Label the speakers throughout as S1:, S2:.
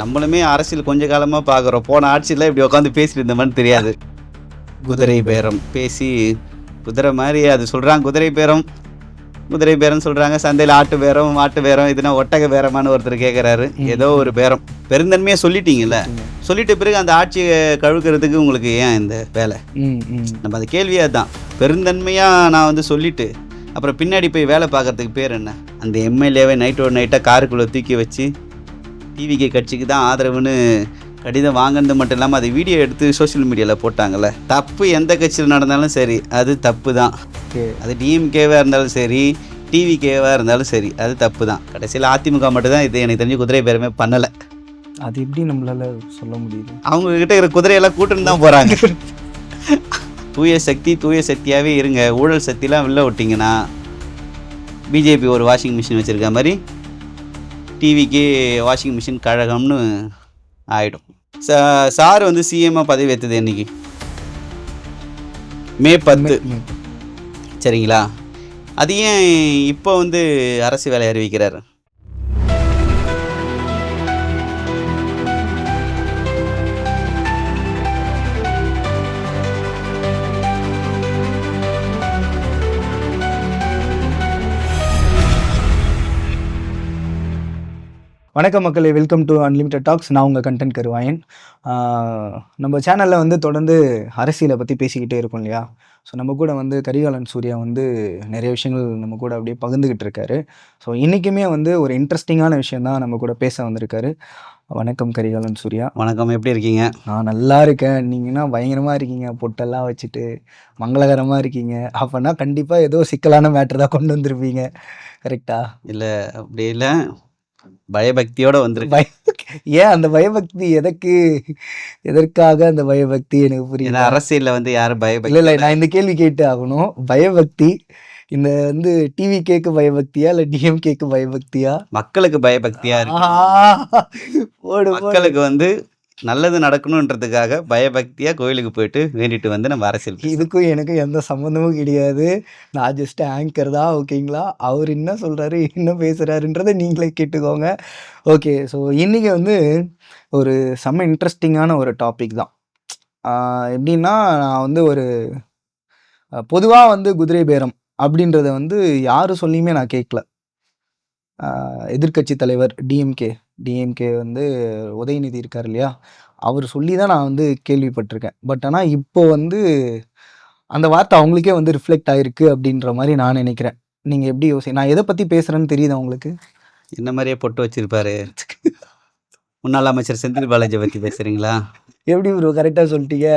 S1: நம்மளுமே அரசியல் கொஞ்ச காலமாக பார்க்குறோம். போன ஆட்சியில் இப்படி உட்காந்து பேசிட்டு இருந்தோமான்னு தெரியாது. குதிரை பேரம் பேசி குதிரை மாதிரி அது சொல்கிறாங்க. குதிரை பேரம் சொல்கிறாங்க. சந்தையில் ஆட்டு பேரம் இதுனா ஒட்டக பேரமானு ஒருத்தர் கேட்குறாரு. ஏதோ ஒரு பேரம் பெருந்தன்மையாக சொல்லிட்டீங்கல்ல, சொல்லிட்ட பிறகு அந்த ஆட்சியை கழுவுக்கிறதுக்கு உங்களுக்கு ஏன் இந்த வேலை? நம்ம அந்த கேள்வியே அதுதான். பெருந்தன்மையாக நான் வந்து சொல்லிவிட்டு அப்புறம் பின்னாடி போய் வேலை பார்க்குறதுக்கு பேர் என்ன? அந்த எம்எல்ஏவை நைட்டாக காருக்குள்ளே தூக்கி வச்சு டிவிகே கட்சிக்கு தான் ஆதரவுன்னு கடிதம் வாங்கினது மட்டும் இல்லாமல் அதை வீடியோ எடுத்து சோஷியல் மீடியாவில் போட்டாங்கல்ல. தப்பு எந்த கட்சியில் நடந்தாலும் சரி, அது தப்பு தான். அது டிஎம்கேவாக இருந்தாலும் சரி, டிவிகேவாக இருந்தாலும் சரி, அது தப்பு தான். கடைசியில் அதிமுக மட்டும் தான் இது எனக்கு தெரிஞ்சு குதிரை பேரமே பண்ணலை.
S2: அது எப்படி நம்மளால சொல்ல முடியுது?
S1: அவங்கக்கிட்ட இருக்கிற குதிரையெல்லாம் கூட்டுன்னு தான் போகிறாங்க. தூய சக்தியாகவே இருங்க. ஊழல் சக்திலாம் வெளில விட்டிங்கன்னா பிஜேபி ஒரு வாஷிங் மிஷின் வச்சுருக்க மாதிரி டிவிக்கு வாஷிங் மிஷின் கழகம்னு ஆகிடும். சார் வந்து சிஎம்மாக பதவி ஏற்றது இன்னைக்கு மே 10. சரிங்களா? அது ஏன் இப்போ வந்து அரசு வேலை அறிவிக்கிறார்?
S2: வணக்கம் மக்களே, வெல்கம் டு அன்லிமிட்டட் டாக்ஸ். நான் உங்கள் கண்டென்ட் கருவாயன். நம்ம சேனலில் வந்து தொடர்ந்து அரசியலை பற்றி பேசிக்கிட்டே இருக்கோம் இல்லையா? ஸோ நம்ம கூட வந்து கரிகாலன் சூர்யா வந்து நிறைய விஷயங்கள் நம்ம கூட அப்படியே பகிர்ந்துக்கிட்டு இருக்காரு. ஸோ இன்றைக்குமே வந்து ஒரு இன்ட்ரெஸ்டிங்கான விஷயம் தான் நம்ம கூட பேச வந்திருக்காரு. வணக்கம் கரிகாலன் சூர்யா.
S1: வணக்கம், எப்படி இருக்கீங்க?
S2: நான் நல்லா இருக்கேன். நீங்கன்னா பயங்கரமாக இருக்கீங்க, பொட்டெல்லாம் வச்சுட்டு மங்களகரமாக இருக்கீங்க. அப்போனா கண்டிப்பாக ஏதோ சிக்கலான மேட்ரு தான் கொண்டு வந்திருப்பீங்க, கரெக்டா?
S1: இல்லை, அப்படி இல்லை, பயபக்தியோட வந்துருக்கு.
S2: ஏன் அந்த பயபக்தி எதற்காக அந்த பயபக்தி எனக்கு புரியல.
S1: அரசியல்ல வந்து யாரும் பயபக்தி
S2: இல்லை, நான் இந்த கேள்வி கேட்டு ஆகணும். பயபக்தி இந்த வந்து டிவி கேக்கு பயபக்தியா இல்லை டிஎம்கேக்கு பயபக்தியா?
S1: மக்களுக்கு பயபக்தியா இருக்கு. மக்களுக்கு வந்து நல்லது நடக்கணுன்றதுக்காக பயபக்தியாக கோயிலுக்கு போயிட்டு வேண்டிட்டு வந்து நம்ம அரசியல்.
S2: இதுக்கும் எனக்கும் எந்த சம்மந்தமும் கிடையாது. நான் ஜஸ்ட் ஆங்கர் தான், ஓகேங்களா? அவர் என்ன சொல்கிறாரு, என்ன பேசுகிறாருன்றதை நீங்களே கேட்டுக்கோங்க. ஓகே, ஸோ இன்றைக்கி வந்து ஒரு செம்ம இன்ட்ரெஸ்டிங்கான ஒரு டாபிக் தான். எப்படின்னா, நான் வந்து ஒரு பொதுவாக வந்து குதிரை பேரம் அப்படின்றத வந்து யார் சொல்லியுமே நான் கேட்கல. எதிர்கட்சி தலைவர் டிஎம்கே வந்து உதயநிதி இருக்கார் இல்லையா, அவர் சொல்லி தான் நான் வந்து கேள்விப்பட்டிருக்கேன். பட் ஆனால் இப்போ வந்து அந்த வார்த்தை அவங்களுக்கே வந்து ரிஃப்ளெக்ட் ஆகிருக்கு அப்படின்ற மாதிரி நான் நினைக்கிறேன். நீங்கள் எப்படி நான் எதை பற்றி பேசுகிறேன்னு தெரியுது அவங்களுக்கு?
S1: என்ன மாதிரியே பொட்டு வச்சிருப்பாரு. முன்னாள் அமைச்சர் செந்தில் பாலாஜி பற்றி பேசுகிறீங்களா?
S2: எப்படி ப்ரோ கரெக்டாக சொல்லிட்டீங்க?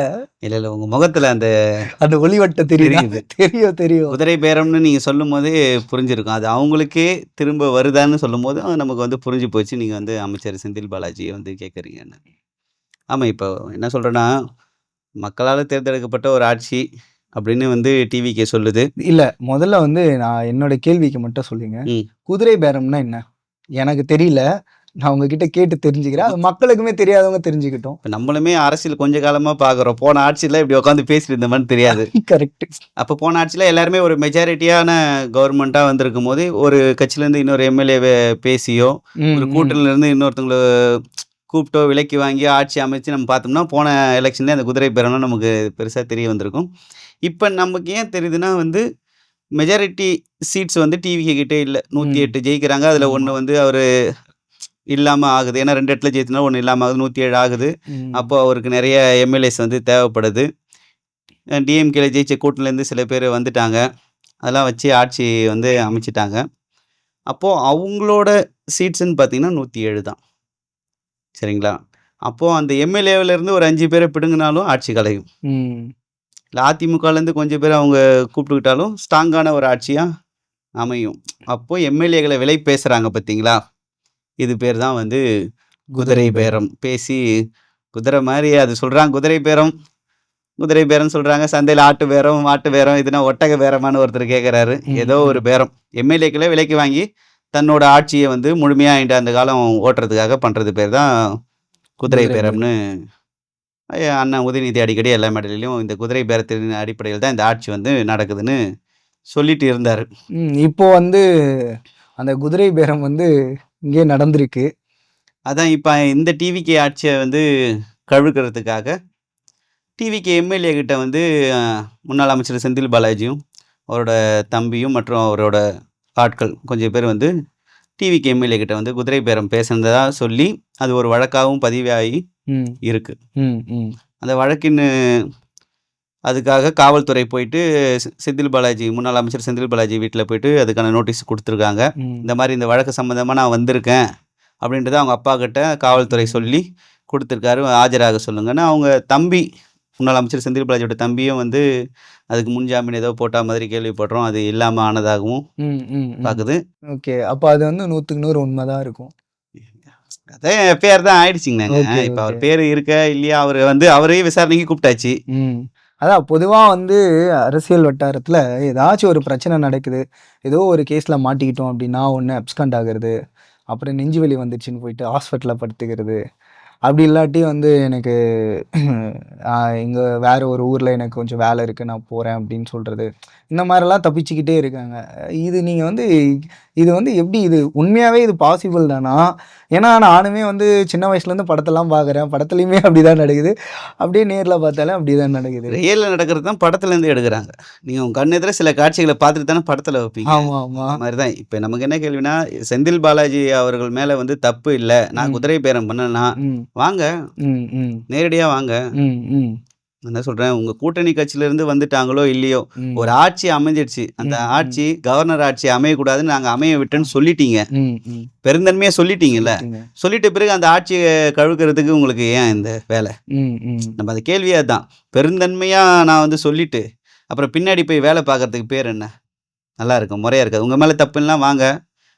S1: இல்லை, உங்கள் முகத்தில் அந்த
S2: ஒளிவட்டம் தெரியுது. தெரியும்.
S1: குதிரை பேரம்னு நீங்கள் சொல்லும் போதே புரிஞ்சிருக்கும். அது அவங்களுக்கே திரும்ப வருதான்னு சொல்லும் போது நமக்கு வந்து புரிஞ்சு போச்சு. நீங்கள் வந்து அமைச்சர் செந்தில் பாலாஜியை வந்து கேட்குறீங்கன்னு. ஆமாம், இப்போ என்ன சொல்கிறேன்னா, மக்களால் தேர்ந்தெடுக்கப்பட்ட ஒரு ஆட்சி அப்படின்னு வந்து டிவிக்கே சொல்லுது.
S2: இல்லை, முதல்ல வந்து நான் என்னோட கேள்விக்கு மட்டும் சொல்லுங்க, குதிரை பேரம்னா என்ன? எனக்கு தெரியல, நான் உங்ககிட்ட கேட்டு தெரிஞ்சுக்கிறேன். அது மக்களுக்குமே தெரியாதவங்க தெரிஞ்சுக்கிட்டோம்.
S1: இப்போ நம்மளுமே அரசியல் கொஞ்ச காலமாக பார்க்குறோம். போன ஆட்சியில் இப்படி உட்காந்து பேசிட்டு இருந்தோமான்னு தெரியாது.
S2: கரெக்ட்.
S1: அப்போ போன ஆட்சியில் எல்லாருமே ஒரு மெஜாரிட்டியான கவர்மெண்ட்டாக வந்திருக்கும் போது ஒரு கட்சியிலேருந்து இன்னொரு எம்எல்ஏவை பேசியோ ஒரு கூட்டணியிலேருந்து இன்னொருத்தவங்களை கூப்பிட்டோ விலைக்கு வாங்கி ஆட்சி அமைச்சு நம்ம பார்த்தோம்னா போன எலெக்ஷன்லேயே அந்த குதிரை பேரம்லாம் நமக்கு பெருசாக தெரிய வந்திருக்கும். இப்போ நமக்கு ஏன் தெரியுதுன்னா வந்து மெஜாரிட்டி சீட்ஸ் வந்து டிவிகே கிட்டே இல்லை. 108 ஜெயிக்கிறாங்க. அதில் ஒன்று வந்து அவர் இல்லாமல் ஆகுது. ஏன்னா 2 இடத்துல ஜெயிச்சனா ஒன்று இல்லாமல் ஆகுது, 107 ஆகுது. அப்போது அவருக்கு நிறைய எம்எல்ஏஸ் வந்து தேவைப்படுது. டிஎம்கேல ஜெயிச்ச கூட்டணிலேருந்து சில பேர் வந்துட்டாங்க. அதெல்லாம் வச்சு ஆட்சி வந்து அமைச்சிட்டாங்க. அப்போது அவங்களோட சீட்ஸுன்னு பார்த்தீங்கன்னா 107 தான். சரிங்களா? அப்போது அந்த எம்எல்ஏவிலேருந்து ஒரு 5 பேரை பிடுங்கினாலும் ஆட்சி கலையும். இல்லை, அதிமுகலேருந்து கொஞ்சம் பேர் அவங்க கூப்பிட்டுக்கிட்டாலும் ஸ்ட்ராங்கான ஒரு ஆட்சியாக அமையும். அப்போது எம்எல்ஏகளை விலை பேசுகிறாங்க பார்த்தீங்களா? இது பேர் தான் வந்து குதிரை பேரம். பேசி குதிரை மாதிரி அது சொல்கிறாங்க. குதிரை பேரம் சொல்கிறாங்க. சந்தையில் ஆட்டு பேரம் இதுனா ஒட்டக பேரமானு ஒருத்தர் கேட்குறாரு. ஏதோ ஒரு பேரம். எம்எல்ஏக்களை விலைக்கு வாங்கி தன்னோட ஆட்சியை வந்து முழுமையாக அந்த காலம் ஓட்டுறதுக்காக பண்ணுறது பேர் தான் குதிரை பேரம்னு அண்ணன் உதயநிதி அடிக்கடி எல்லா மேடையிலையும் இந்த குதிரை பேரத்தின் அடிப்படையில் தான் இந்த ஆட்சி வந்து நடக்குதுன்னு சொல்லிட்டு இருந்தார்.
S2: இப்போ வந்து அந்த குதிரை பேரம் வந்து இங்கே நடந்திருக்கு.
S1: அதான் இப்ப இந்த டிவிகே ஆட்சிய வந்து கவிழ்க்கிறதுக்காக, டிவிகே எம்எல்ஏ கிட்ட வந்து அ முன்னாள் அமைச்சர் செந்தில் பாலாஜியும், அவரோட தம்பியும் மற்றும் அவரோட ஆட்கள் கொஞ்சம் பேர் வந்து டிவிகே எம்எல்ஏ கிட்ட வந்து குதிரை பேரம் பேசுனதா சொல்லி, அது ஒரு வழக்காகவும் பதிவாகி
S2: ம்.
S1: இருக்கு.
S2: ம். ம்.
S1: அந்த வழக்கின் அதுக்காக காவல்துறை போயிட்டு செந்தில் பாலாஜி முன்னாள் அமைச்சர் செந்தில் பாலாஜி வீட்ல போயிட்டு அதுக்கான நோட்டீஸ் குடுத்துருக்காங்க.
S2: ம்.
S1: இந்த மாரி இந்த வழக்கு சம்மந்தமா நான் வந்திருக்கேன். அப்படின்றத அவங்க அப்பா கிட்ட காவல்துறை சொல்லி குடுத்துருக்காரு. ஆஜராக சொல்லுங்கன்னு. அவங்க தம்பி முன்னாள் அமைச்சர் செந்தில் பாலாஜியோட தம்பியும் வந்து அதுக்கு முன்ஜாமீன் ஏதோ போட்டா மாதிரி கேள்விப்படுறோம். அது இல்லாம ஆனதாகவும்
S2: ம். ம். ம்.
S1: பாக்குது.
S2: ஓகே. அப்ப அது வந்து 100க்கு 100 உண்மதான் இருக்கும்.
S1: அதே எஃப்ஐஆர் தான் ஆயிடுச்சுங்கங்க.
S2: ஓகே,
S1: இப்ப அவர்
S2: ஓகே.
S1: பேரு இருக்கா இல்லையா? அவரு வந்து அவரையும் விசாரணைக்கு கூப்பிட்டாச்சு.
S2: ம். அதான் பொதுவா வந்து அரசியல் வட்டாரத்துல ஏதாச்சும் ஒரு பிரச்சனை நடக்குது. ஏதோ ஒரு கேஸ்ல மாட்டிக்கிட்டோம் அப்படின்னா, ஒண்ணு அப்ஸ்கண்ட் ஆகுறது. அப்புறம் நெஞ்சு வலி வந்துருச்சுன்னு போயிட்டு ஹாஸ்பிட்டல்ல படுத்துக்கிறது. அப்படி இல்லாட்டி வந்து எனக்கு இங்க வேற ஒரு ஊர்ல எனக்கு கொஞ்சம் வேலை இருக்கு. நான் போறேன் அப்படின்னு சொல்றது. இந்த மாரிலாம் தப்பிச்சுக்கிட்டே இருக்காங்க. இது நீங்க வந்து இது வந்து எப்படி இது உண்மையாவே இது பாசிபிள் தானா? ஏன்னா நானுமே வந்து சின்ன வயசுலேருந்து படத்தெல்லாம் பார்க்குறேன். படத்துலயுமே அப்படிதான் நடக்குது. அப்படியே நேர்ல பார்த்தாலும் அப்படிதான் நடக்குது.
S1: ரியல்ல நடக்கிறது தான் படத்துலேருந்து எடுக்குறாங்க. நீங்க உங்க கண் எதிர சில காட்சிகள பார்த்துட்டு தானே படத்துல வைப்பீங்க.
S2: ஆமா, ஆமா.
S1: அது மாரி தான். இப்ப நமக்கு என்ன கேள்வினா, செந்தில் பாலாஜி அவர்கள் மேல வந்து தப்பு இல்ல. நான்
S2: ம்.
S1: குதிரை பேரம் பண்ணேன்னா,
S2: ம்.
S1: வாங்க.
S2: ம். ம்.
S1: நேரடியா வாங்க.
S2: ம். ம்.
S1: நான் என்ன சொல்றேன், உங்க கூட்டணி கட்சியிலருந்து வந்துட்டாங்களோ இல்லையோ,
S2: ம்.
S1: ஒரு ஆட்சி அமைஞ்சிடுச்சு. அந்த
S2: ம். ம்.
S1: ஆட்சி கவர்னர் ஆட்சி அமையக்கூடாதுன்னு நாங்க அமைய விட்டோன்னு சொல்லிட்டீங்க.
S2: ம். ம்.
S1: பெருந்தன்மையா சொல்லிட்டீங்கல்ல.
S2: சொல்லிட்டீங்க. சொல்லிட்ட
S1: சொல்லிட்ட பிறகு அந்த ஆட்சிய கவிழ்க்கிறதுக்கு உங்களுக்கு ஏன் இந்த வேல?
S2: ம். ம்.
S1: நம்ம அது கேள்வியே அதான். பெருந்தன்மையா நான் வந்து சொல்லிட்டு, அப்புறம் பின்னாடி போய் வேல பார்க்கறதுக்கு பேர் என்ன? நல்லா இருக்கும். முறையா இருக்காது. உங்க மேல தப்புன்னா வாங்க.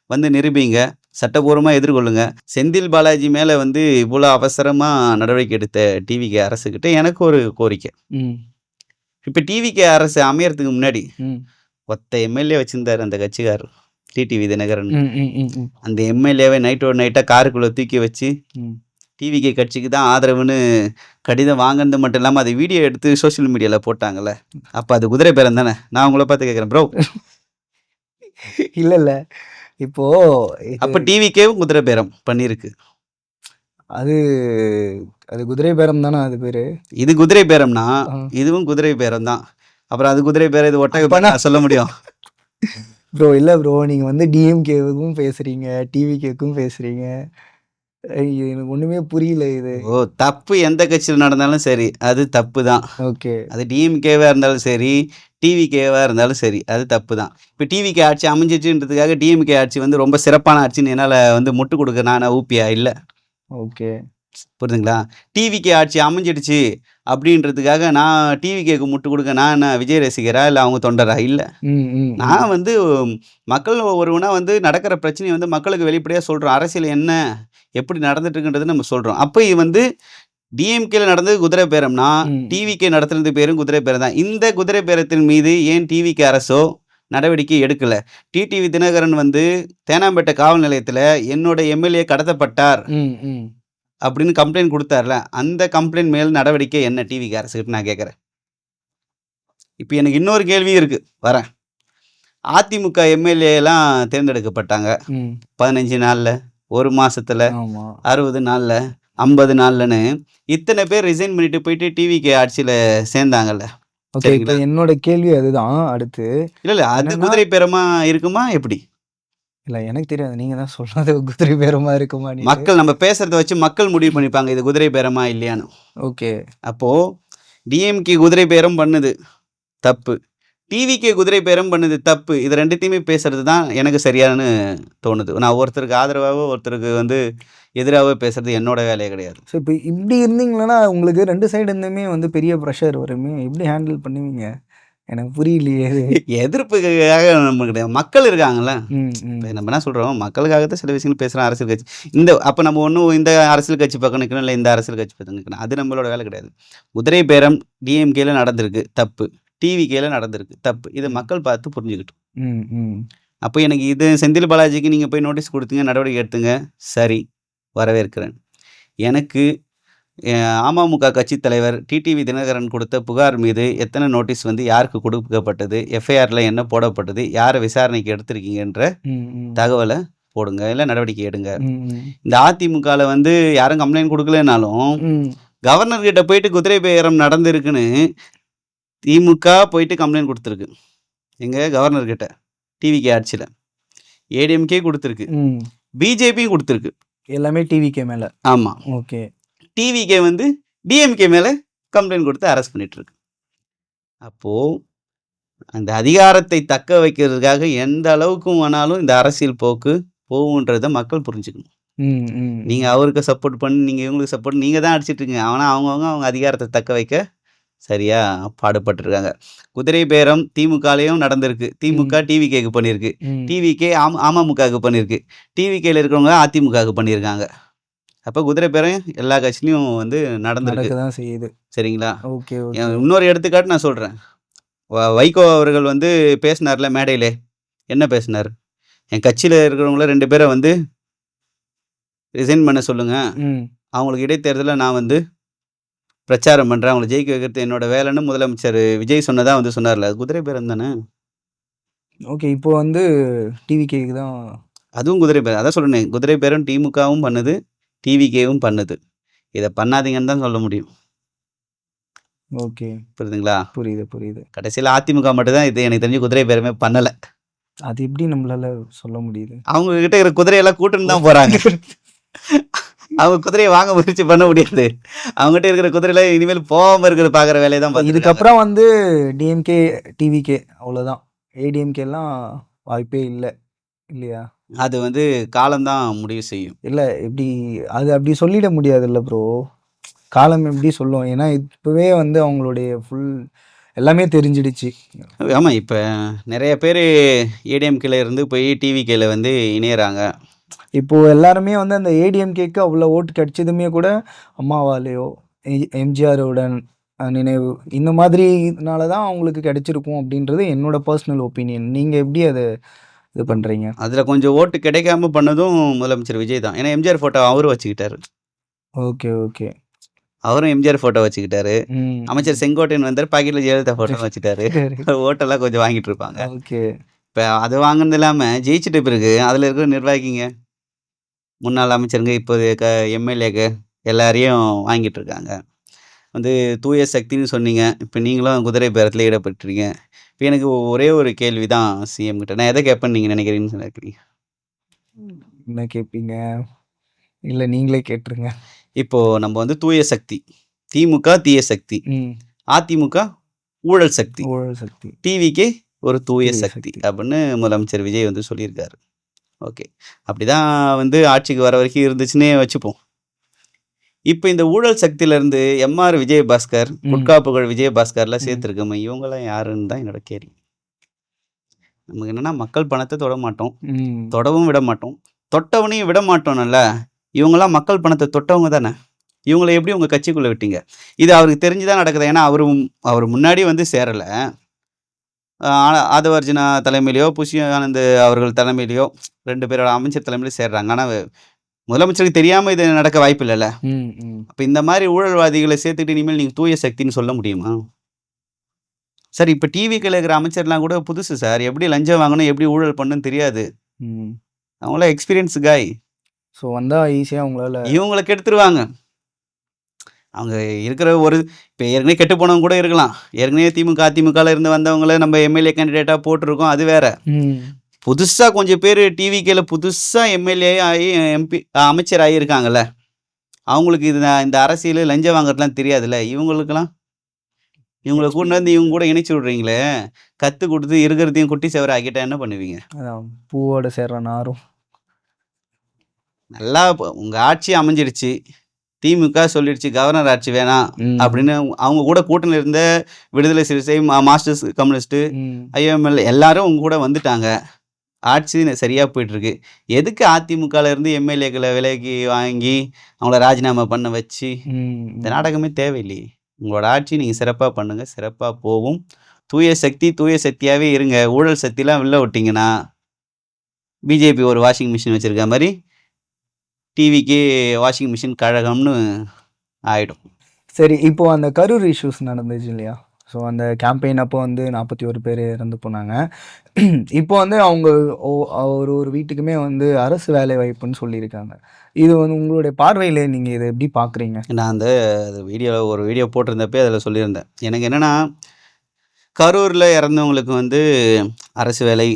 S1: வந்து நிரூபிங்க. சட்டபூர்வமா எதிர்கொள்ளுங்க. செந்தில் பாலாஜி மேல வந்து இவ்வளோ அவசரமா நடவடிக்கை எடுத்த டிவிகே அரசுகிட்ட எனக்கு ஒரு கோரிக்கை.
S2: ம்.
S1: இப்ப டிவிகே அரசு அமையறதுக்கு முன்னாடி
S2: ம்.
S1: ஒத்த எம்எல்ஏ வச்சிருந்தாரு அந்த கட்சிக்காரர். டிடிவி தினகரன்.
S2: ம். ம். ம். ம்.
S1: அந்த எம்எல்ஏவை நைட்டோட நைட்டா காருக்குள்ள தூக்கி வச்சு,
S2: ம்.
S1: டிவிகே கட்சிக்கு தான் ஆதரவுன்னு கடிதம் வாங்குனது மட்டும் இல்லாம, அதை வீடியோ எடுத்து சோசியல் மீடியால போட்டாங்கல்ல. அப்ப அது குதிரை பேரம் தானே? நான் உங்கள பார்த்து கேட்கிறேன் ப்ரோ.
S2: இல்ல, இல்ல. இப்போ
S1: அப்ப டிவிகேவும் குதிரை பேரம் பண்ணியிருக்கு.
S2: அது அது குதிரை பேரம் தானா அது பேரு?
S1: இது குதிரை பேரம்னா,
S2: ஆ.
S1: இதுவும் குதிரை பேரம் தான். அப்புறம் அது குதிரை பேரம், இது ஒட்டக
S2: அப்பனா
S1: பேரம் சொல்ல முடியும்.
S2: ப்ரோ இல்ல ப்ரோ. நீங்க வந்து டிஎம்கேவுக்கும் பேசுறீங்க, டிவிகேக்கும் பேசுறீங்க. எனக்கு ஒண்ணுமே புரியல இது.
S1: ஓ! தப்பு எந்த கட்சியில நடந்தாலும் சரி, அது தப்பு தான்.
S2: ஓகே.
S1: அது டிஎம்கேவா இருந்தாலும் சரி, டிவிகேவா இருந்தாலும் சரி, அது தப்பு தான். இப்ப டிவிகே ஆட்சி அமைஞ்சிச்சுன்றதுக்காக டிஎம்கே ஆட்சி வந்து ரொம்ப சிறப்பான ஆட்சின்னு என்னால வந்து முட்டு குடுக்க நான் ஊப்பியா? இல்ல.
S2: ஓகே.
S1: புரியுதுங்களா? டிவிகே ஆட்சி அமைஞ்சிடுச்சு அப்படின்றதுக்காக நான் டிவிகேக்கு முட்டு குடுக்க நான் என்ன விஜய் ரசிகரா? இல்ல அவங்க தொண்டரா? இல்ல.
S2: ம். ம். ம்.
S1: நான் வந்து மக்கள் ஒருவனா வந்து நடக்கிற பிரச்சனைய வந்து மக்களுக்கு வெளிப்படையா சொல்றோம். அரசியல் என்ன? எப்படி நடந்துட்டு இருக்குன்றத நம்ம சொல்றோம். அப்ப இது வந்து டிஎம்கேல நடந்தது குதிரை பேரம்னா,
S2: ம்.
S1: டிவிகே நடத்துனது பேரும் குதிரை பேரம் தான். இந்த குதிரை பேரத்தின் மீது ஏன் டிவிகே அரசோ நடவடிக்கை எடுக்கல? டிடிவி தினகரன் வந்து தேனாம்பேட்டை காவல் நிலையத்தில என்னோட எம்எல்ஏ கடத்தப்பட்டார்
S2: ம். ம்.
S1: அப்படின்னு கம்ப்ளைண்ட் குடுத்தார்ல. அந்த கம்ப்ளைண்ட் மேல் நடவடிக்கை என்ன டிவிகே அரசுகிட்ட நான் கேட்கிறேன். இப்ப எனக்கு இன்னொரு கேள்வியும் இருக்கு. வரேன். அதிமுக எம்எல்ஏலாம் தேர்ந்தெடுக்கப்பட்டாங்க.
S2: ம்.
S1: 15 நாள்ல, 1 மாசத்துல,
S2: ஆமா.
S1: 60 நாள்ல, 50 நாள்லன்னு இத்தனை பேர் ரிசைன் பண்ணிட்டு போயிட்டு டிவிகே ஆட்சியில சேர்ந்தாங்கல்ல.
S2: ஓகே. இப்ப
S1: சரிங்களா?
S2: என்னோட கேள்வி அதுதான் அடுத்து.
S1: இல்ல. அது
S2: என்னன்னா
S1: குதிரை பேரமா இருக்குமா எப்படி?
S2: இல்ல எனக்கு தெரியாது. நீங்க தான் சொன்னது குதிரை பேரமா இருக்குமான்னுட்டு.
S1: மக்கள் நம்ம பேசுறத வச்சு மக்கள் முடிவு பண்ணிப்பாங்க. இது குதிரை பேரமா இல்லையான்னு.
S2: ஓகே.
S1: அப்போ டிஎம்கே குதிரை பேரம் பண்ணுது. தப்பு. டிவிகே குதிரை பேரம் பண்ணுது தப்பு. இது 2த்தையுமே பேசுறது தான் எனக்கு சரியானு தோணுது. நான் ஒருத்தருக்கு ஆதரவாவோ, ஒருத்தருக்கு வந்து எதிராவோ பேசுறது என்னோட வேலையே கிடையாது.
S2: ஸோ இப்ப இப்படி இருந்தீங்கன்னா, உங்களுக்கு 2 சைடு இருந்துமே வந்து பெரிய ப்ரெஷர் வருமே. எப்படி ஹேண்டில் பண்ணுவீங்க? எனக்கு புரியலையே இது.
S1: எதிர்ப்புக்காக நமக்கு கிடையாது. மக்கள் இருக்காங்கல்ல.
S2: ம். ம்.
S1: இப்ப நம்ம என்ன சொல்றோம், மக்களுக்காக தான் சில விஷயங்கள் பேசுறோம் அரசியல் கட்சி. அப்ப நம்ம ஒண்ணும் இந்த அரசியல் கட்சி பக்கம் நிக்கணும், இல்ல இந்த அரசியல் கட்சி பக்கம் நிக்கணும். அது நம்மளோட வேலை கிடையாது. குதிரை பேரம் டிஎம்கேல நடந்திருக்கு. தப்பு. டிவிகேல நடந்திருக்கு. தப்பு. இத மக்கள் பார்த்து புரிஞ்சுக்கட்டும்.
S2: ம். ம்.
S1: அப்ப எனக்கு இது செந்தில் பாலாஜிக்கு நீங்க போய் நோட்டீஸ் குடுத்தீங்க, நடவடிக்கை எடுத்தீங்க. சரி. வரவேற்கிறேன். எனக்கு அமமுக கட்சித் தலைவர் டிடிவி தினகரன் கொடுத்த புகார் மீது எத்தனை நோட்டீஸ் வந்து யாருக்கு கொடுக்கப்பட்டது? எஃப்ஐஆர்ல என்ன போடப்பட்டது? யார விசாரணைக்கு எடுத்திருக்கீங்கன்ற
S2: ம். ம்.
S1: தகவல போடுங்க, இல்ல நடவடிக்கை எடுங்க.
S2: ம்.
S1: இந்த அதிமுகல வந்து யாரும் கம்ப்ளைண்ட் குடுக்கலனாலும்,
S2: ம்.
S1: கவர்னர் கிட்ட போயிட்டு குதிரை பேரம் நடந்திருக்குன்னு திமுக போயிட்டு கம்ப்ளைண்ட் குடுத்திருக்கு. எங்க கவர்னர் கிட்ட. டிவிகே ஆட்சியில. ஏடிஎம்கே குடுத்திருக்கு.
S2: ம்.
S1: பிஜேபியும் குடுத்திருக்கு.
S2: எல்லாமே டிவிகே மேல.
S1: ஆமா.
S2: ஓகே.
S1: டிவிகே வந்து டிஎம்கே மேல கம்ப்ளைண்ட் குடுத்து அரெஸ்ட் பண்ணிட்டு இருக்கு. அப்போ அந்த அதிகாரத்தை தக்க வைக்கிறதுக்காக எந்த அளவுக்கு வேணாலும் இந்த அரசியல் போக்கு போகுன்றத மக்கள் புரிஞ்சுக்கணும்.
S2: ம். ம்.
S1: நீங்க அவருக்கு சப்போர்ட் பண்ணி, நீங்க இவங்களுக்கு சப்போர்ட் நீங்க தான் அடிச்சிட்டு இருக்கீங்க. ஆனா அவங்க அதிகாரத்த தக்க வைக்க சரியா பாடுபட்டுருக்காங்க. குதிரை பேரம் திமுகலயும் நடந்திருக்கு. திமுக டிவிகேக்கு பண்ணியிருக்கு.
S2: ம்.
S1: டிவிகே அமமுகவுக்கு பண்ணியிருக்கு. டிவிகேல இருக்கிறவங்க அதிமுகவுக்கு பண்ணியிருக்காங்க. அப்ப குதிரை பேரம் எல்லா கட்சியிலயும் வந்து நடந்திருக்கு.
S2: நடக்க தான் செய்யுது.
S1: சரிங்களா?
S2: Okay, okay.
S1: இன்னொரு எடுத்துக்காட்டு நான் சொல்றேன். வைகோ அவர்கள் வந்து பேசினார்ல மேடையிலே. என்ன பேசினாரு? என் கட்சியில இருக்கிறவங்கள 2 பேர வந்து ரிசைன் பண்ண சொல்லுங்க.
S2: ம்.
S1: அவங்களுக்கு இடைத்தேர்தல்ல நான் வந்து பிரச்சாரம் பண்றேன். அவங்கள ஜெயிக்க வைக்கிறது என்னோட வேலைன்னு முதலமைச்சர் விஜய் சொன்னதா வந்து சொன்னார்ல. அது குதிரை பேரம் தானே?
S2: ஓகே. இப்போ வந்து டிவிகேக்கு தான்.
S1: அதுவும் குதிரை பேரம். அதான் சொல்றேனே, குதிரை பேரம் திமுகவும் பண்ணுது, டிவிகேவும் பண்ணுது. இத பண்ணாதீங்கன்னு தான் சொல்ல முடியும்.
S2: ஓகே.
S1: புரியுதுங்களா?
S2: புரியுது, புரியுது.
S1: கடைசியில அதிமுக மட்டும் தான் இது எனக்கு தெரிஞ்சு குதிரை பேரமே பண்ணல.
S2: அது எப்படி நம்மளால சொல்ல முடியுது?
S1: அவங்க கிட்ட இருக்கிற குதிரையெல்லாம் கூட்டுன்னு தான் போறாங்க. அவங்க குதிரைய வாங்க முயற்சி பண்ண முடியாது. அவங்ககிட்ட இருக்கிற குதிரையில இனிமேல் போகாம இருக்கிறத பார்க்குற வேலைய தான் பார்த்துட்டு இருக்காங்க.
S2: இதுக்கப்புறம் வந்து டிஎம்கே, டிவிகே அவ்வளோதான். ஏடிஎம்கேலாம் வாய்ப்பே இல்ல. இல்லையா?
S1: அது வந்து காலம் தான் முடிவு செய்யும்.
S2: இல்ல எப்படி அது அப்படி சொல்லிட முடியாதுல்ல ப்ரோ. காலம் எப்படி சொல்லும்? ஏன்னா இப்பவே வந்து அவங்களுடைய ஃபுல் எல்லாமே தெரிஞ்சிடுச்சு.
S1: ஆமா, இப்ப நெறைய பேரு ஏடிஎம்கேல இருந்து போய் டிவிகேல வந்து இணையறாங்க.
S2: இப்போ எல்லாருமே வந்து அந்த ஏடிஎம்கேக்கு அவ்வளோ ஓட்டு கிடைச்சதுமே கூட அம்மாவாலேயோ, எம்ஜிஆரோட நினைவு இந்த மாதிரினால தான் அவங்களுக்கு கிடைச்சிருக்கும் அப்படின்றது என்னோட பர்சனல் ஒப்பீனியன். நீங்க எப்படி அத இது பண்றீங்க?
S1: அதுல கொஞ்சம் ஓட்டு கிடைக்காம பண்ணதும் முதலமைச்சர் விஜய் தான். ஏன்னா எம்ஜிஆர் ஃபோட்டோ அவரும் வச்சுக்கிட்டாரு.
S2: Okay, okay.
S1: அவரும் எம்ஜிஆர் ஃபோட்டோ வச்சுக்கிட்டாரு.
S2: ம்.
S1: அமைச்சர் செங்கோட்டையன் வந்தாரு, பாக்கெட்ல ஜெயலலிதா ஃபோட்டோ வச்சுட்டாரு.
S2: சரி.
S1: ஓட்டெல்லாம் கொஞ்சம் வாங்கிட்டு இருப்பாங்க.
S2: ஓகே.
S1: இப்ப அது வாங்குனது இல்லாம ஜெயிச்சிட்ட பிறகு அதுல இருக்கிற நிர்வாகிங்க, முன்னாள் அமைச்சருங்க, இப்போதைய எம்எல்ஏங்க எல்லாரையும் வாங்கிட்டு இருக்காங்க. வந்து தூய சக்தின்னு சொன்னீங்க. இப்ப நீங்களும் குதிரை பேரத்துல ஈடுபட்டுறீங்க. இப்ப எனக்கு ஒரே ஒரு கேள்வி தான் சிஎம் கிட்ட. நான் எத கேட்பேன்னு நீங்க நினைக்கிறீங்கன்னு நினைக்கிறீங்க?
S2: என்ன கேட்பீங்க? இல்ல நீங்களே கேட்டுருங்க.
S1: இப்போ நம்ம வந்து தூய சக்தி. திமுக தீய சக்தி.
S2: ம்.
S1: அதிமுக ஊழல் சக்தி.
S2: ஊழல் சக்தி.
S1: டிவிகே ஒரு தூய
S2: தூய
S1: சக்தி
S2: சக்தி.
S1: அப்படின்னு முதலமைச்சர் விஜய் வந்து சொல்லியிருக்காரு. ஓகே. அப்படிதான் வந்து ஆட்சிக்கு வர வரைக்கும் இருந்துச்சுன்னே வச்சுப்போம். இப்ப இந்த ஊழல் சக்தியிலிருந்து எம்ஆர் விஜயபாஸ்கர்,
S2: ம்.
S1: குட்கா புகழ் விஜயபாஸ்கர்லாம்
S2: ம்.
S1: சேர்த்துருக்கோமே, இவங்கலாம் யாருன்னு தான் என்னோட கேள்வி. நமக்கு என்னன்னா மக்கள் பணத்த தொட மாட்டோம்.
S2: ம்.
S1: தொடவும் விட மாட்டோம். தொட்டவனையும் விட மாட்டோம்ல. இவங்கலாம் மக்கள் பணத்த தொட்டவங்க தானே. இவங்கள எப்படி உங்க கட்சிக்குள்ள விட்டீங்க? இது அவருக்கு தெரிஞ்சு தான் நடக்குது. ஏன்னா அவரு முன்னாடி வந்து சேரல. ஆதவர்ஜுனா தலைமையிலயோ, புஷி ஆனந்த் அவர்கள் தலைமையிலயோ 2 பேரோட அமைச்சர் தலைமையில சேர்றாங்க. ஆனா முதலமைச்சருக்கு தெரியாம இது நடக்க வாய்ப்பு இல்லல்ல.
S2: ம். ம்.
S1: அப்ப இந்த மாரி ஊழல்வாதிகள சேர்த்துக்கிட்டு இனிமேல் நீங்க தூய சக்தின்னு சொல்ல முடியுமா? சார், இப்ப டிவிக்கேல இருக்கிற அமைச்சர்லாம் கூட புதுசு சார். எப்படி லஞ்சம் வாங்கணும், எப்படி ஊழல் பண்ணணும்னு தெரியாது.
S2: ம்.
S1: அவங்களாம் எக்ஸ்பீரியன்ஸ் காய்.
S2: ஸோ வந்தா ஈஸியா உங்களால.
S1: இவங்கள கெடுத்துருவாங்க. அவங்க இருக்கிற இப்ப ஏற்கனவே கெட்டு போனவங்க கூட இருக்கலாம். ஏற்கனவே திமுக, அதிமுகல இருந்து வந்தவங்கள நம்ம எம்எல்ஏ கேண்டிடேட்டா போட்டுருக்கோம். அது வேற.
S2: ம்.
S1: புதுசா கொஞ்சம் பேரு டிவிகேல புதுசா எம்எல்ஏ ஆகி எம்பி அமைச்சர் ஆகியிருக்காங்கல்ல. அவங்களுக்கு இந்த அரசியல் லஞ்சம் வாங்குறதுலாம் தெரியாதுல்ல. இவங்கள கூட்டிட்டு வந்து இவங்க கூட இணைச்சு விடுறீங்களே. கத்து குடுத்து இருக்கிறதையும் குட்டி செவர ஆக்கிட்டா என்ன பண்ணுவீங்க?
S2: அதான் பூவோட சேர்ற நாரும்.
S1: நல்லா உங்க ஆட்சி அமைஞ்சிடுச்சு. திமுக சொல்லிடுச்சு கவர்னர் ஆட்சி வேணாம்
S2: ம்.
S1: அப்படின்னு. அவங்க கூட கூட்டணியில இருந்த விடுதலை சிறுத்தை, மார்க்சிஸ்ட் கம்யூனிஸ்ட்,
S2: ம்.
S1: ஐஎம்எல் எல்லாரும் உங்க கூட வந்துட்டாங்க. ஆட்சி சரியா போயிட்டு இருக்கு. எதுக்கு அதிமுகல இருந்து எம்எல்ஏக்களை விலைக்கு வாங்கி அவங்கள ராஜினாமா பண்ண வச்சு இந்த
S2: ம்.
S1: நாடகமே தேவையில்லையே. உங்களோட ஆட்சி நீங்க சிறப்பா பண்ணுங்க. சிறப்பா போகும். தூய சக்தி தூய சக்தியாவே இருங்க. ஊழல் சக்திலாம் வெளில விட்டீங்கன்னா பிஜேபி ஒரு வாஷிங் மிஷின் வச்சிருக்க மாதிரி டிவிக்கு வாஷிங் மிஷின் கழகம்னு ஆயிடும்.
S2: சரி, இப்போ அந்த கரூர் இஷ்யூஸ் நடந்துச்சு இல்லையா? ஸோ அந்த கேம்பெயின் அப்போ வந்து 41 பேர் இறந்து போனாங்க. இப்போ வந்து அவங்க ஒரு வீட்டுக்குமே வந்து அரசு வேலை வாய்ப்புன்னு சொல்லியிருக்காங்க. இது வந்து உங்களுடைய பார்வையில நீங்க இத எப்படி பார்க்குறீங்க?
S1: நான் அந்த ஒரு வீடியோ போட்டிருந்தப்பயே அதில் சொல்லியிருந்தேன். எனக்கு என்னென்னா, கரூரில் இறந்தவங்களுக்கு வந்து அரசு வேலை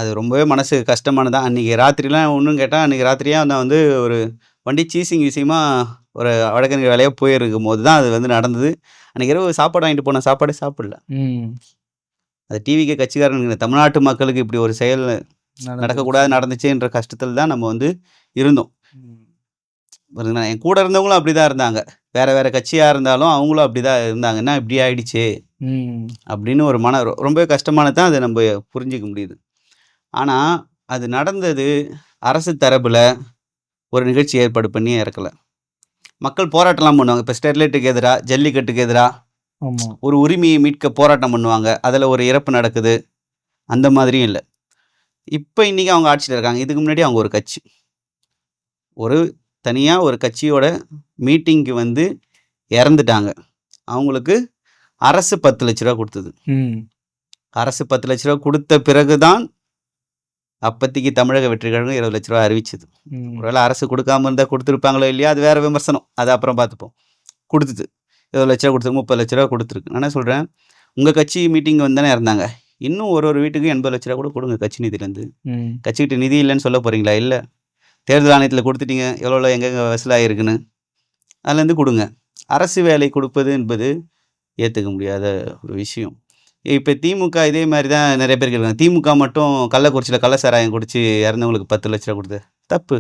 S1: அது ரொம்பவே மனசு கஷ்டமானது தான். அன்றைக்கி ராத்திரிலாம் ஒன்றும் கேட்டால் அன்றைக்கி ராத்திரியா நான் வந்து ஒரு வண்டி சீசிங் விஷயமா ஒரு வடக்கன்கள் வேலையாக போயிருக்கும்போது தான் அது வந்து நடந்தது. அன்றைக்கி இரவு சாப்பாடு வாங்கிட்டு போன சாப்பாடே சாப்பிடல. அது டிவிக்கு கட்சிக்காரனுங்க தமிழ்நாட்டு மக்களுக்கு இப்படி ஒரு செயல் நடக்கக்கூடாது நடந்துச்சுன்ற கஷ்டத்தில் தான் நம்ம வந்து இருந்தோம். புரியுதுங்களா? என் கூட இருந்தவங்களும் அப்படி தான் இருந்தாங்க. வேறு கட்சியாக இருந்தாலும் அவங்களும் அப்படி தான் இருந்தாங்க. என்ன இப்படி ஆயிடுச்சு அப்படின்னு ஒரு ரொம்பவே கஷ்டமானது தான் அதை நம்ம புரிஞ்சிக்க முடியுது. ஆனால் அது நடந்தது அரசு தரப்பில் ஒரு நிகழ்ச்சி ஏற்பாடு பண்ணி இறக்கலை. மக்கள் போராட்டம்லாம் பண்ணுவாங்க. இப்போ ஸ்டெர்லைட்டுக்கு எதிராக, ஜல்லிக்கட்டுக்கு எதிராக ஒரு உரிமையை மீட்க போராட்டம் பண்ணுவாங்க. அதில் ஒரு இறப்பு நடக்குது. அந்த மாதிரியும் இல்லை. இப்போ இன்றைக்கி அவங்க ஆட்சியில் இருக்காங்க. இதுக்கு முன்னாடி அவங்க ஒரு கட்சி தனியாக ஒரு கட்சியோட மீட்டிங்க்கு வந்து இறந்துட்டாங்க. அவங்களுக்கு அரசு 10 லட்ச ரூபா கொடுத்தது. அரசு 10 லட்ச ரூபா கொடுத்த பிறகு தான் அப்போதைக்கு தமிழக வெற்றி கழகம் 20 லட்ச ரூபா அறிவிச்சது. ஒருவேளை அரசு கொடுக்காம இருந்தால் கொடுத்துருப்பாங்களோ இல்லையா, அது வேறு விமர்சனம். அது அப்புறம் பார்த்துப்போம். கொடுத்துது 20 லட்ச ரூபா கொடுத்துருக்கு, 30 லட்ச ரூபா கொடுத்துருக்கு. நான் என்ன சொல்கிறேன், உங்கள் கட்சி மீட்டிங் வந்து தானே இருந்தாங்க. இன்னும் ஒரு வீட்டுக்கு 80 லட்ச ரூபா கூட கொடுங்க கட்சி நிதியிலேருந்து. கட்சிக்கிட்ட நிதி இல்லைன்னு சொல்ல போகிறீங்களா? இல்லை, தேர்தல் ஆணையத்தில் கொடுத்துட்டீங்க, எவ்வளோ எங்கெங்கே வசூலாகிருக்குன்னு அதுலேருந்து கொடுங்க. அரசு வேலை கொடுப்பது என்பது ஏற்றுக்க முடியாத ஒரு விஷயம். இப்போ திமுக இதே மாதிரி தான் நிறைய பேருக்கு இருக்காங்க. திமுக மட்டும் கள்ளக்குறிச்சியில் கள்ள சாராயம் குடிச்சு இறந்தவங்களுக்கு 10 லட்ச ரூபா கொடுத்து தப்பு.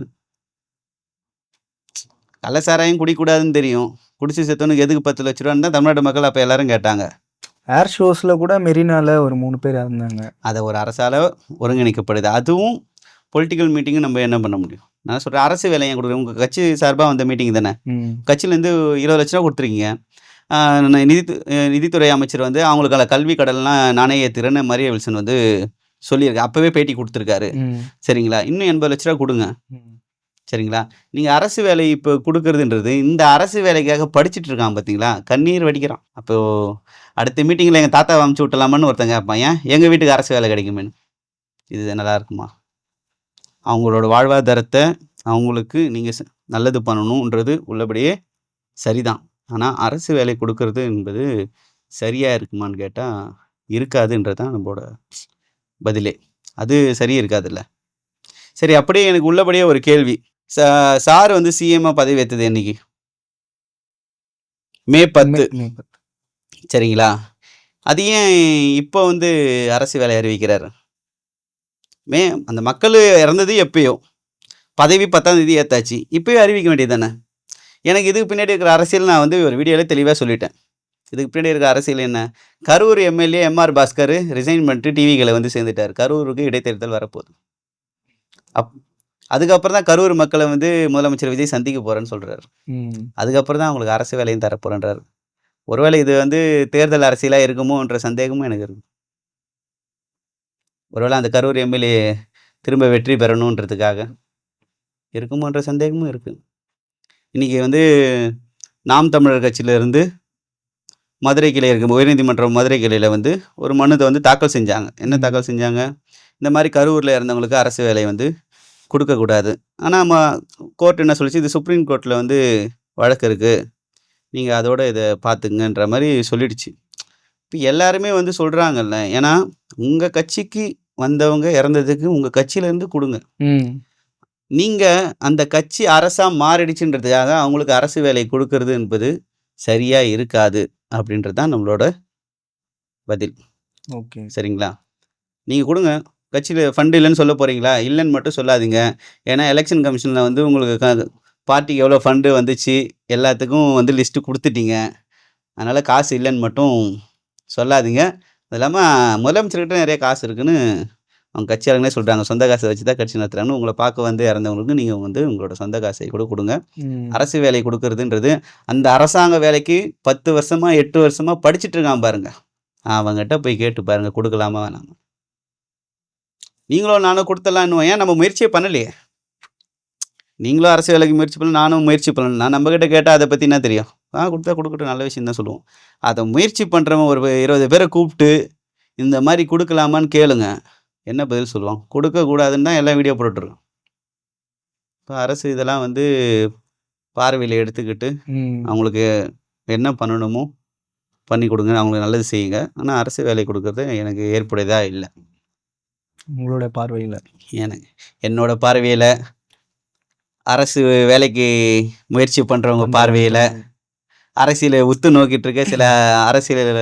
S1: கள்ள சாராயம் குடிக்கூடாதுன்னு தெரியும், குடிச்சு செத்தவனுக்கு எதுக்கு 10 லட்ச ரூபான்னு தான் தமிழ்நாட்டு மக்கள் அப்போ எல்லாரும் கேட்டாங்க.
S2: ஏர் ஷோஸில் கூட மெரினால ஒரு 3 பேர் இறந்தாங்க. அதை
S1: ஒரு அரசால் ஒருங்கிணைக்கப்படுது. அதுவும் பொலிட்டிக்கல் மீட்டிங்கு நம்ம என்ன பண்ண முடியும்? நான் சொல்கிறேன், அரசு வேலையை கொடுக்குறேன். உங்கள் கட்சி சார்பாக வந்த மீட்டிங் தானே. கட்சியிலேருந்து 20 லட்ச ரூபா கொடுத்துருக்கீங்க. நிதித்துறை அமைச்சர் வந்து அவங்களுக்கான கல்வி கடன்லாம் நானே ஏற்றுறேன்னு மரிய வில்சன் வந்து சொல்லியிருக்கேன். அப்போவே பேட்டி கொடுத்துருக்காரு. சரிங்களா? இன்னும் 80 லட்ச ரூபா கொடுங்க. சரிங்களா? நீங்கள் அரசு வேலை இப்போ கொடுக்குறதுன்றது இந்த அரசு வேலைக்காக படிச்சுட்டு இருக்கான் பார்த்தீங்களா, கண்ணீர் வடிக்கிறான். அப்போது அடுத்த மீட்டிங்கில் எங்கள் தாத்தாவை அமுச்சு விட்டலாமான்னு ஒருத்தங்க கேட்பான். ஏன் எங்கள் வீட்டுக்கு அரசு வேலை கிடைக்குமேன்னு. இது நல்லா இருக்குமா? அவங்களோட வாழ்வாதாரத்தை அவங்களுக்கு நீங்கள் நல்லது பண்ணணுன்றது உள்ளபடியே சரிதான். ஆனால் அரசு வேலை கொடுக்கறது என்பது சரியாக இருக்குமான்னு கேட்டால் இருக்காதுன்றது தான் நம்மளோட பதிலே. அது சரி இருக்காதுல்ல. சரி, அப்படியே எனக்கு உள்ளபடியே ஒரு கேள்வி. சார் வந்து சிஎம்மாக பதவி ஏற்றது என்னைக்கு? மே 10. சரிங்களா? அது ஏன் இப்போ வந்து அரசு வேலை அறிவிக்கிறார்? அந்த மக்கள் இறந்தது எப்பயோ, பதவி 10ஆம் தேதி ஏற்றாச்சு, இப்போயே அறிவிக்க வேண்டியது தானே. எனக்கு இதுக்கு பின்னாடி இருக்கிற அரசியல் நான் வந்து ஒரு வீடியோவில் தெளிவாக சொல்லிட்டேன். இதுக்கு பின்னாடி இருக்கிற அரசியல் என்ன? Karur MLA MR Bhaskar resign பண்ணிட்டு டிவிகளை வந்து சேர்ந்துட்டார். கரூருக்கு இடைத்தேர்தல் வரப்போகுது. அதுக்கப்புறம் தான் கரூர் மக்களை வந்து முதலமைச்சர் விஜய் சந்திக்க போகிறேன்னு சொல்கிறார். அதுக்கப்புறம் தான் அவங்களுக்கு அரசு வேலையும் தரப்போகிறேன்றார். ஒருவேளை இது வந்து தேர்தல் அரசியலாக இருக்குமோன்ற சந்தேகமும் எனக்கு இருக்குது. ஒருவேளை அந்த கரூர் எம்எல்ஏ திரும்ப வெற்றி பெறணுன்றதுக்காக இருக்குமோன்ற சந்தேகமும் இருக்குது. இன்றைக்கி வந்து நாம் தமிழர் கட்சியிலேருந்து மதுரை கிளை இருக்குது, உயர்நீதிமன்றம் மதுரை கிளையில் வந்து ஒரு மனுத்தை வந்து தாக்கல் செஞ்சாங்க. என்ன தாக்கல் செஞ்சாங்க? இந்த மாதிரி கரூரில் இறந்தவங்களுக்கு அரசு வேலை வந்து கொடுக்கக்கூடாது. ஆனால் கோர்ட் என்ன சொல்லிச்சு, இது சுப்ரீம் கோர்ட்டில் வந்து வழக்கு இருக்குது, நீங்கள் அதோட இதை பார்த்துங்கன்ற மாதிரி சொல்லிடுச்சு. இப்போ எல்லாருமே வந்து சொல்கிறாங்கல்ல, ஏன்னா உங்கள் கட்சிக்கு வந்தவங்க இறந்ததுக்கு உங்கள் கட்சியிலேருந்து கொடுங்க. நீங்கள் அந்த கட்சி அரசாக மாறிடுச்சுன்றதுக்காக அவங்களுக்கு அரசு வேலை கொடுக்கறது என்பது சரியாக இருக்காது அப்படின்றது தான் நம்மளோட பதில்.
S2: ஓகே,
S1: சரிங்களா? நீங்கள் கொடுங்க, கட்சியில் ஃபண்டு இல்லைன்னு சொல்ல போகிறீங்களா? இல்லைன்னு மட்டும் சொல்லாதீங்க. ஏன்னா எலெக்ஷன் கமிஷனில் வந்து உங்களுக்கு பார்ட்டிக்கு எவ்வளோ ஃபண்டு வந்துச்சு எல்லாத்துக்கும் வந்து லிஸ்ட்டு கொடுத்துட்டீங்க. அதனால் காசு இல்லைன்னு மட்டும் சொல்லாதீங்க. அது இல்லாமல் முதலமைச்சர்கிட்ட நிறைய காசு இருக்குதுன்னு அவங்க கட்சியாளங்களே சொல்கிறாங்க. சொந்த காசை வச்சு தான் கட்சி நடத்துகிறாங்கன்னு. உங்களை பார்க்க வந்து இறந்தவங்களுக்கு நீங்கள் வந்து உங்களோட சொந்த காசை கூட கொடுங்க. அரசு வேலை கொடுக்கறதுன்றது அந்த அரசாங்க வேலைக்கு 10 வருஷமாக 8 வருஷமாக படிச்சுட்டு இருக்கான் பாருங்கள், அவங்ககிட்ட போய் கேட்டு பாருங்கள் கொடுக்கலாமா வேணாமா. நீங்களும் நானும் கொடுத்துடலான்னு ஏன் நம்ம முயற்சியே பண்ணலையே? நீங்களும் அரசு வேலைக்கு முயற்சி பண்ணல, நானும் முயற்சி பண்ணல. நான் நம்மக்கிட்ட கேட்டால் அதை பற்றி என்ன தெரியும்? கொடுத்தா கொடுக்கட்டும், நல்ல விஷயம் தான் சொல்லுவோம். அத முயற்சி பண்றவன் ஒரு 20 பேர கூப்பிட்டு, இந்த மாரி குடுக்கலாமான்னு கேளுங்க. என்ன பதில் சொல்லுவான்? கொடுக்கக்கூடாதுன்னு தான் எல்லாம் வீடியோ போட்டுட்ருக்கான். இப்ப அரசு இதெல்லாம் வந்து பார்வையில எடுத்துக்கிட்டு,
S2: ம்.
S1: அவங்களுக்கு என்ன பண்ணணுமோ பண்ணி குடுங்க. அவங்களுக்கு நல்லது செய்யுங்க. ஆனா அரசு வேலை குடுக்கறது எனக்கு ஏற்புடையதா இல்ல.
S2: உங்களோட பார்வையில.
S1: எனக்கு என்னோட பார்வையில, அரசு வேலைக்கு முயற்சி பண்றவங்க பார்வையில,
S2: பண்றவங்க.
S1: அரசியல உத்து நோக்கிட்டு இருக்க சில அரசியல்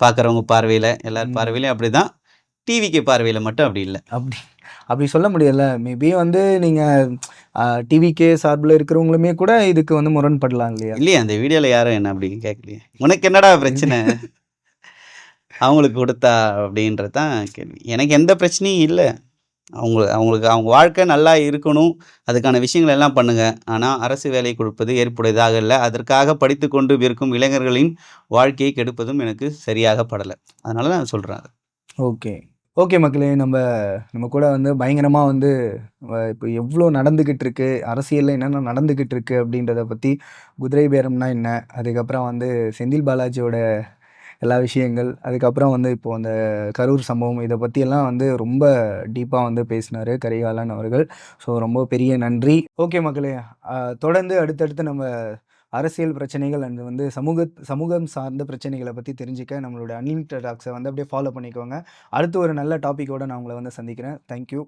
S1: பார்க்குறவங்க பார்வையில, எல்லார்
S2: ம்.
S1: பார்வையிலயும் அப்படிதான். டிவிக்கு பார்வையில மட்டும் அப்படி இல்ல.
S2: அப்படி அப்படி சொல்ல முடியல. மேபி வந்து நீங்க டிவிகே சார்புல இருக்கிறவங்களுமே கூட இதுக்கு வந்து முரண்படலாம் இல்லையா?
S1: இல்லையே அந்த வீடியோல யாரும் என்ன அப்படி கேட்கலையே. "உனக்கு என்னடா பிரச்சனை? அவங்களுக்கு கொடுத்தா" அப்படின்றது தான் கேள்வி. எனக்கு எந்த பிரச்சனையும் இல்ல. அவங்களுக்கு அவங்க வாழ்க்கை நல்லா இருக்கணும். அதுக்கான விஷயங்கள் எல்லாம் பண்ணுங்க. ஆனா, அரசு வேலை கொடுப்பது ஏற்புடையதாக இல்ல. அதற்காக படித்துக்கொண்டு இருக்கும் இளைஞர்களின் வாழ்க்கையை கெடுப்பதும் எனக்கு சரியாக படல. அதனால நான் சொல்றேன் அத.
S2: ஓகே. ஓகே மக்களே. நம்ம கூட வந்து பயங்கரமா வந்து இப்போ எவ்ளோ நடந்துகிட்டு இருக்கு, அரசியல்ல என்னென்ன நடந்துகிட்டு இருக்கு அப்படின்றத பத்தி, குதிரை பேரம்னா என்ன, அதுக்கப்புறம் வந்து செந்தில் பாலாஜியோட எல்லா விஷயங்கள், அதுக்கப்புறம் வந்து இப்போ அந்த கரூர் சம்பவம் இத பத்தியெல்லாம் வந்து ரொம்ப டீப்பா வந்து பேசினாரு கரிகாலன் அவர்கள். ஸோ ரொம்ப பெரிய நன்றி. ஓகே மக்களே. அ தொடர்ந்து அடுத்தடுத்து நம்ம அரசியல் பிரச்சனைகள் அண்ட் வந்து சமூகம் சார்ந்த பிரச்சனைகள பத்தி தெரிஞ்சுக்க நம்மளோட அன்லிமிட்டட் டாக்ஸ வந்து அப்படியே ஃபாலோ பண்ணிக்கோங்க. அடுத்து ஒரு நல்ல டாபிக்கோட நான் உங்கள வந்து சந்திக்கிறேன். Thank you.